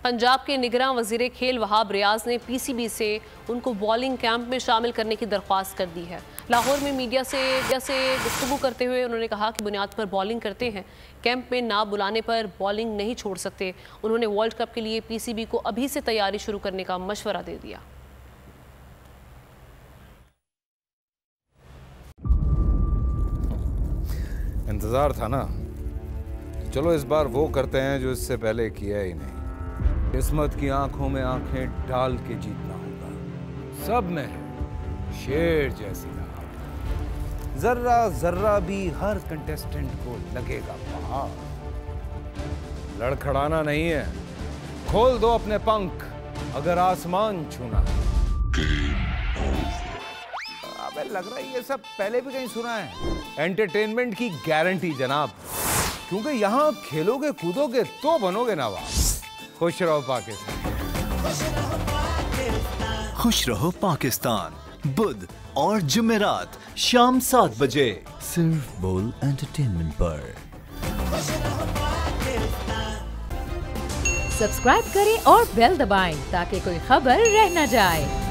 पंजाब के निगरान वजीर खेल वहाब रियाज ने पीसीबी से उनको बॉलिंग कैंप में शामिल करने की दरख्वास्त कर दी है। लाहौर में मीडिया से गुफ्तगू करते हुए उन्होंने कहा कि बुनियाद पर बॉलिंग करते हैं, कैंप में ना बुलाने पर बॉलिंग नहीं छोड़ सकते। उन्होंने वर्ल्ड कप के लिए पीसीबी को अभी से तैयारी शुरू करने का मशवरा दे दिया। इंतजार था ना, चलो इस बार वो करते हैं जो इससे पहले किया ही नहीं। किस्मत की आंखों में आंखें डाल के जीतना होगा। सब में है शेर जैसी राह, जर्रा जर्रा भी हर कंटेस्टेंट को लगेगा पहाड़। लड़खड़ाना नहीं है, खोल दो अपने पंख अगर आसमान छूना है। अबे लग रहा है ये सब पहले भी कहीं सुना है। एंटरटेनमेंट की गारंटी जनाब, क्योंकि यहाँ खेलोगे कूदोगे तो बनोगे नवाब। खुश रहो पाकिस्तान। खुश रहो पाकिस्तान, बुध और जुमेरात शाम 7 बजे सिर्फ बोल एंटरटेनमेंट पर। सब्सक्राइब करें और बेल दबाएं ताकि कोई खबर रह न जाए।